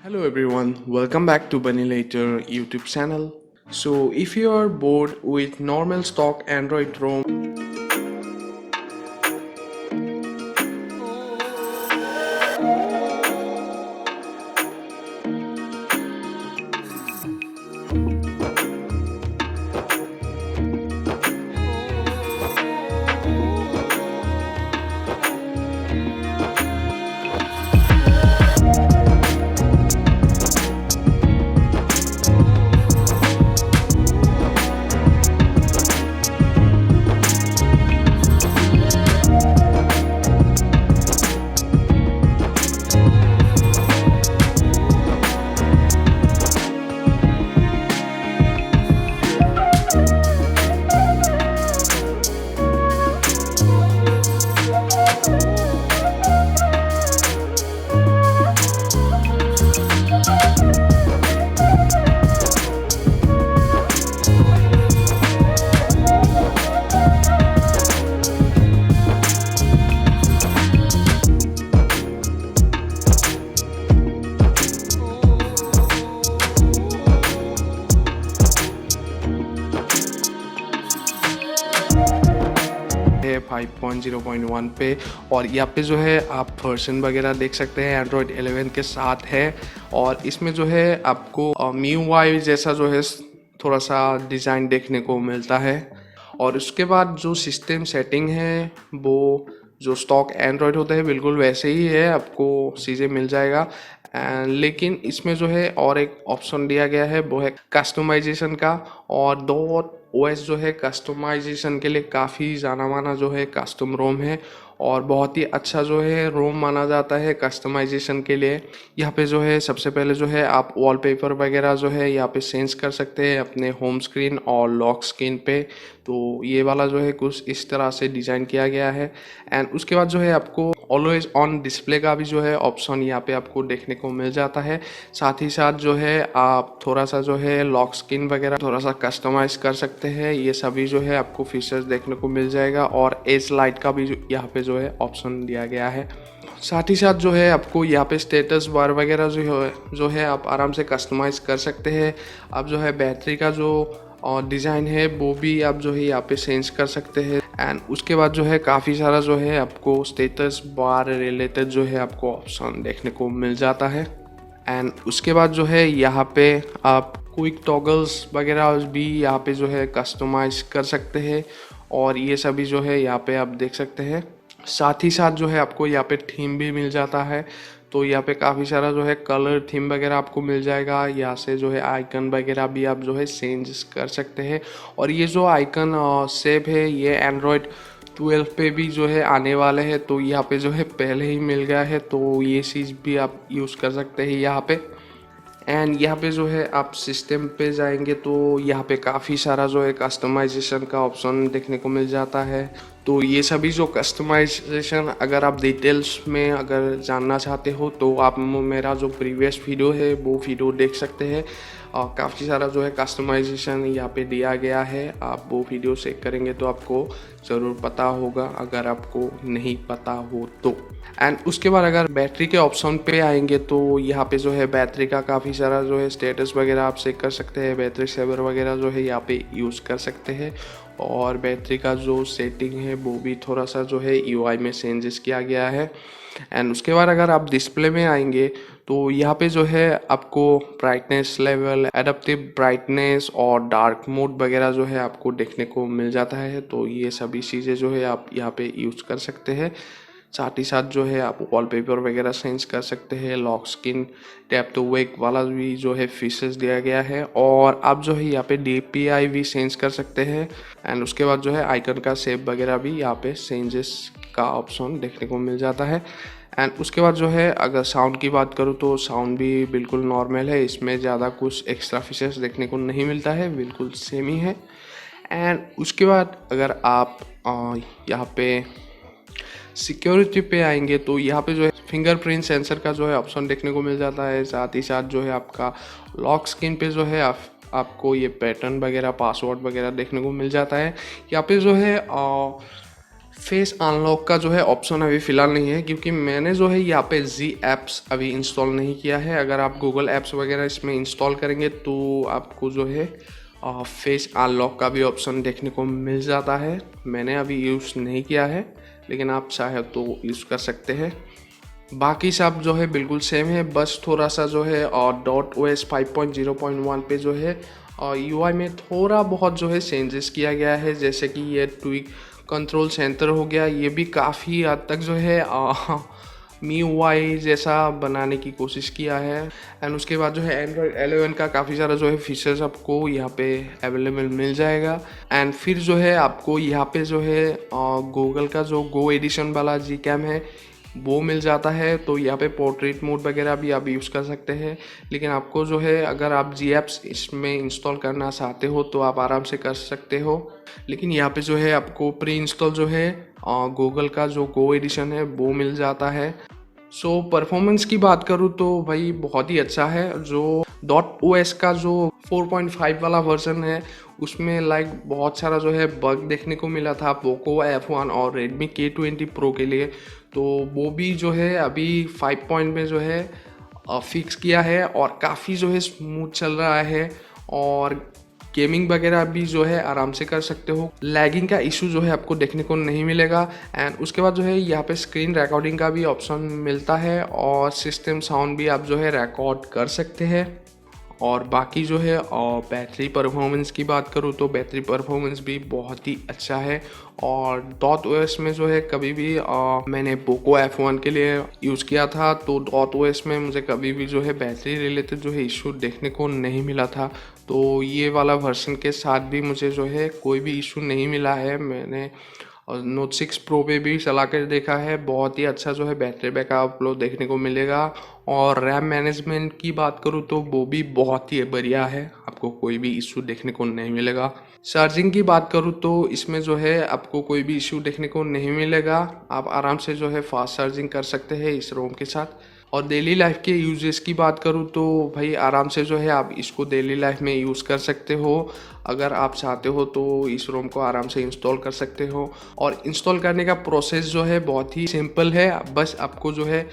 Hello everyone, welcome back to Bunny Later YouTube channel. So if you are bored with normal stock Android ROM, है 5.0.1 पे। और यहाँ पे जो है आप वर्जन वगैरह देख सकते हैं एंड्रॉयड 11 के साथ है। और इसमें जो है आपको MIUI जैसा जो है थोड़ा सा डिज़ाइन देखने को मिलता है। और उसके बाद जो सिस्टम सेटिंग है वो जो स्टॉक एंड्रॉयड होता है बिल्कुल वैसे ही है, आपको चीज़ें मिल जाएगा। लेकिन इसमें जो है और एक ऑप्शन दिया गया है वो है कस्टमाइजेशन का। और दो ओएस जो है कस्टमाइजेशन के लिए काफ़ी जाना माना जो है कस्टम रोम है, और बहुत ही अच्छा जो है रोम माना जाता है कस्टमाइजेशन के लिए। यहाँ पे जो है सबसे पहले जो है आप वॉलपेपर वगैरह जो है यहाँ पे चेंज कर सकते हैं अपने होम स्क्रीन और लॉक स्क्रीन पे। तो ये वाला जो है कुछ इस तरह से डिज़ाइन किया गया है। एंड उसके बाद जो है आपको ऑलवेज ऑन डिस्प्ले का भी जो है ऑप्शन यहाँ पे आपको देखने को मिल जाता है। साथ ही साथ जो है आप थोड़ा सा जो है लॉक स्क्रीन वगैरह थोड़ा सा कस्टमाइज़ कर सकते हैं, ये सभी जो है आपको फीचर्स देखने को मिल जाएगा। और एज लाइट का भी यहाँ पे जो है ऑप्शन दिया गया है। साथ ही साथ जो है आपको यहाँ पे स्टेटस बार वगैरह जो है आप आराम से कस्टमाइज़ कर सकते हैं। आप जो है बैटरी का जो और डिज़ाइन है वो भी आप जो है यहाँ पे चेंज कर सकते हैं। एंड उसके बाद जो है काफ़ी सारा जो है आपको स्टेटस बार रिलेटेड जो है आपको ऑप्शन देखने को मिल जाता है। एंड उसके बाद जो है यहाँ पे आप क्विक टॉगल्स वगैरह भी यहाँ पे जो है कस्टमाइज कर सकते हैं, और ये सभी जो है यहाँ पे आप देख सकते हैं। साथ ही साथ जो है आपको यहाँ पे थीम भी मिल जाता है। तो यहाँ पे काफ़ी सारा जो है कलर थीम वगैरह आपको मिल जाएगा। यहाँ से जो है आइकन वगैरह भी आप जो है चेंज कर सकते हैं। और ये जो आइकन शेप है ये एंड्रॉयड 12 पे भी जो है आने वाले हैं, तो यहाँ पे जो है पहले ही मिल गया है, तो ये चीज़ भी आप यूज़ कर सकते हैं यहाँ पे। एंड यहाँ पे जो है आप सिस्टम पे जाएंगे तो यहाँ पे काफ़ी सारा जो है कस्टमाइजेशन का ऑप्शन देखने को मिल जाता है। तो ये सभी जो कस्टमाइजेशन अगर आप डिटेल्स में अगर जानना चाहते हो तो आप मेरा जो प्रीवियस वीडियो है वो वीडियो देख सकते हैं। काफ़ी सारा जो है कस्टमाइजेशन यहाँ पे दिया गया है, आप वो वीडियो चेक करेंगे तो आपको ज़रूर पता होगा अगर आपको नहीं पता हो तो। एंड उसके बाद अगर बैटरी के ऑप्शन पे आएंगे तो यहाँ पे जो है बैटरी का काफ़ी सारा जो है स्टेटस वगैरह आप चेक कर सकते हैं। बैटरी सेवर वगैरह जो है यहाँ पे यूज़ कर सकते हैं। और बैटरी का जो सेटिंग है वो भी थोड़ा सा जो है यूआई में चेंजेस किया गया है। एंड उसके बाद अगर आप डिस्प्ले में आएंगे तो यहाँ पे जो है आपको ब्राइटनेस लेवल, एडाप्टिव ब्राइटनेस और डार्क मोड वगैरह जो है आपको देखने को मिल जाता है। तो ये सभी चीज़ें जो है आप यहाँ पे यूज़ कर सकते हैं। साथ ही साथ जो है आप वॉलपेपर वगैरह चेंज कर सकते हैं। Lock screen tap to wake वाला भी जो है फीचर्स दिया गया है। और आप जो है यहाँ पे DPI भी चेंज कर सकते हैं। एंड उसके बाद जो है आइकन का शेप वगैरह भी यहाँ पे चेंजेस का ऑप्शन देखने को मिल जाता है। एंड उसके बाद जो है अगर साउंड की बात करूँ तो साउंड भी बिल्कुल नॉर्मल है, इसमें ज़्यादा कुछ एक्स्ट्रा फीचर्स देखने को नहीं मिलता है, बिल्कुल सेम ही है। एंड उसके बाद अगर आप यहाँ पे सिक्योरिटी पे आएंगे तो यहाँ पे जो है फिंगरप्रिंट सेंसर का जो है ऑप्शन देखने को मिल जाता है। साथ ही साथ जो है आपका लॉक स्क्रीन पे जो है आपको ये पैटर्न वगैरह पासवर्ड वगैरह देखने को मिल जाता है। यहाँ पे जो है फेस अनलॉक का जो है ऑप्शन अभी फ़िलहाल नहीं है, क्योंकि मैंने जो है यहाँ पे जी ऐप्स अभी इंस्टॉल नहीं किया है। अगर आप गूगल ऐप्स वगैरह इसमें इंस्टॉल करेंगे तो आपको जो है फेस अनलॉक का भी ऑप्शन देखने को मिल जाता है। मैंने अभी यूज़ नहीं किया है, लेकिन आप चाहे तो यूज़ कर सकते हैं। बाकी सब जो है बिल्कुल सेम है, बस थोड़ा सा जो है डॉट ओ एस 5.0.1 पे जो है यूआई में थोड़ा बहुत जो है चेंजेस किया गया है, जैसे कि ये ट्विक कंट्रोल सेंटर हो गया, ये भी काफ़ी हद तक जो है मी यूआई जैसा बनाने की कोशिश किया है। एंड उसके बाद जो है एंड्रॉयड 11 का काफ़ी सारा जो है फीचर्स आपको यहाँ पे अवेलेबल मिल जाएगा। एंड फिर जो है आपको यहाँ पे जो है गूगल का जो गो एडिशन वाला जी कैम है वो मिल जाता है। तो यहाँ पे पोर्ट्रेट मोड वगैरह भी आप यूज़ कर सकते हैं, लेकिन आपको जो है अगर आप जी एप्स इसमें इंस्टॉल करना चाहते हो तो आप आराम से कर सकते हो। लेकिन यहाँ पे जो है आपको प्री इंस्टॉल जो है गूगल का जो गो एडिशन है वो मिल जाता है। सो परफॉर्मेंस की बात करूँ तो भाई बहुत ही अच्छा है। जो डॉट ओ एस का जो 4.5 वाला वर्जन है उसमें लाइक बहुत सारा जो है बग देखने को मिला था पोको F1 और Redmi K20 Pro के लिए, तो वो भी जो है अभी 5 पॉइंट में जो है फिक्स किया है और काफ़ी जो है स्मूथ चल रहा है और गेमिंग वगैरह भी जो है आराम से कर सकते हो। लैगिंग का इशू जो है आपको देखने को नहीं मिलेगा। एंड उसके बाद जो है यहाँ पे स्क्रीन रिकॉर्डिंग का भी ऑप्शन मिलता है और सिस्टम साउंड भी आप जो है रिकॉर्ड कर सकते हैं। और बाकी जो है बैटरी परफॉर्मेंस की बात करूँ तो बैटरी परफॉर्मेंस भी बहुत ही अच्छा है। और डॉट ओ एस में जो है कभी भी मैंने पोको F1 के लिए यूज़ किया था तो डॉट ओ एस में मुझे कभी भी जो है बैटरी रिलेटेड जो है इशू देखने को नहीं मिला था। तो ये वाला वर्जन के साथ भी मुझे जो है कोई भी इशू नहीं मिला है। मैंने और नोट 6 प्रो पे भी चला कर देखा है, बहुत ही अच्छा जो है बैटरी बैकअप लो देखने को मिलेगा। और रैम मैनेजमेंट की बात करूँ तो वो भी बहुत ही बढ़िया है, आपको कोई भी इशू देखने को नहीं मिलेगा। चार्जिंग की बात करूँ तो इसमें जो है आपको कोई भी इशू देखने को नहीं मिलेगा, आप आराम से जो है फास्ट चार्जिंग कर सकते हैं इस रोम के साथ। और डेली लाइफ के यूजेस की बात करूँ तो भाई आराम से जो है आप इसको डेली लाइफ में यूज़ कर सकते हो। अगर आप चाहते हो तो इस रोम को आराम से इंस्टॉल कर सकते हो। और इंस्टॉल करने का प्रोसेस जो है बहुत ही सिंपल है, बस आपको जो है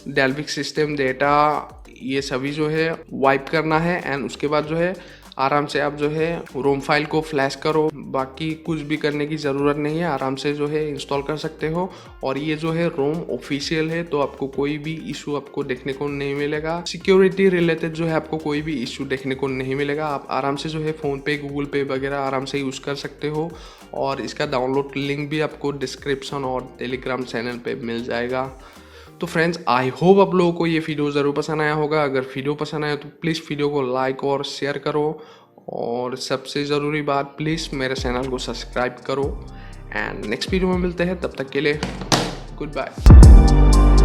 डेल्विक सिस्टम डेटा ये सभी जो है वाइप करना है। एंड उसके बाद जो है आराम से आप जो है रोम फाइल को फ्लैश करो, बाकी कुछ भी करने की ज़रूरत नहीं है, आराम से जो है इंस्टॉल कर सकते हो। और ये जो है रोम ऑफिशियल है तो आपको कोई भी इशू आपको देखने को नहीं मिलेगा। सिक्योरिटी रिलेटेड जो है आपको कोई भी इशू देखने को नहीं मिलेगा, आप आराम से जो है फ़ोन पे गूगल पे वगैरह आराम से यूज़ कर सकते हो। और इसका डाउनलोड लिंक भी आपको डिस्क्रिप्शन और टेलीग्राम चैनल पे मिल जाएगा। तो फ्रेंड्स आई होप आप लोगों को ये वीडियो ज़रूर पसंद आया होगा। अगर वीडियो पसंद आया तो प्लीज़ वीडियो को लाइक और शेयर करो, और सबसे ज़रूरी बात प्लीज़ मेरे चैनल को सब्सक्राइब करो। एंड नेक्स्ट वीडियो में मिलते हैं, तब तक के लिए गुड बाय।